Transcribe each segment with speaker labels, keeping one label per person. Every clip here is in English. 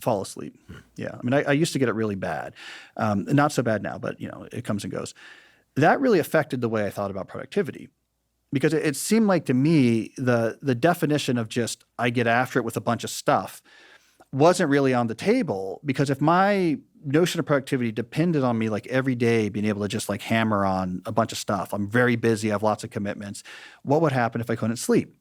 Speaker 1: fall asleep. Yeah. I mean, I used to get it really bad. Not so bad now, but it comes and goes. That really affected the way I thought about productivity, because it seemed like to me the definition of just I get after it with a bunch of stuff wasn't really on the table, because if my notion of productivity depended on me like every day being able to just like hammer on a bunch of stuff, I'm very busy, I have lots of commitments, what would happen if I couldn't sleep?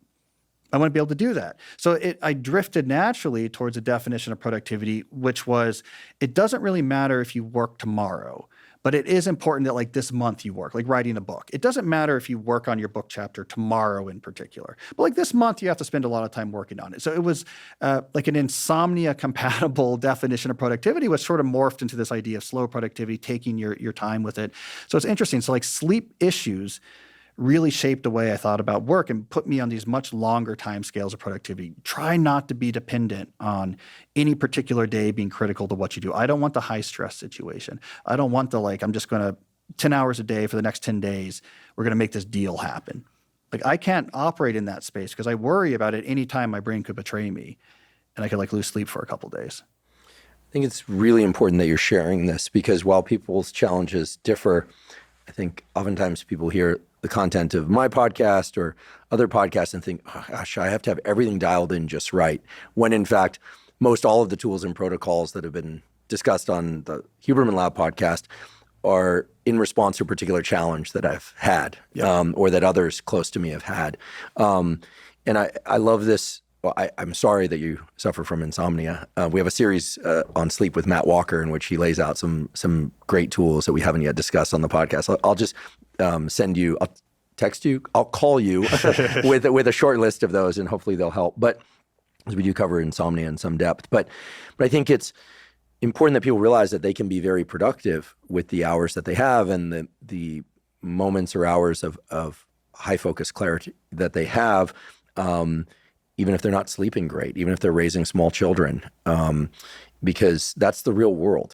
Speaker 1: I wouldn't be able to do that. So I drifted naturally towards a definition of productivity, which was it doesn't really matter if you work tomorrow, but it is important that like this month you work, like writing a book. It doesn't matter if you work on your book chapter tomorrow in particular, but like this month you have to spend a lot of time working on it. So it was like an insomnia compatible definition of productivity, which sort of morphed into this idea of slow productivity, taking your time with it. So it's interesting. So like sleep issues really shaped the way I thought about work and put me on these much longer time scales of productivity. Try not to be dependent on any particular day being critical to what you do. I don't want the high stress situation. I don't want the I'm just going to 10 hours a day for the next 10 days. We're going to make this deal happen. Like I can't operate in that space because I worry about it any time my brain could betray me and I could lose sleep for a couple of days.
Speaker 2: I think it's really important that you're sharing this, because while people's challenges differ, I think oftentimes people hear the content of my podcast or other podcasts and think, oh, gosh, I have to have everything dialed in just right. When in fact, most all of the tools and protocols that have been discussed on the Huberman Lab podcast are in response to a particular challenge that I've had, or that others close to me have had. And I love this. Well, I'm sorry that you suffer from insomnia. We have a series on sleep with Matt Walker in which he lays out some great tools that we haven't yet discussed on the podcast. I'll just send you, I'll text you, I'll call you with a short list of those, and hopefully they'll help. But as we do cover insomnia in some depth, but I think it's important that people realize that they can be very productive with the hours that they have and the moments or hours of high focus clarity that they have. Even if they're not sleeping great, even if they're raising small children, because that's the real world.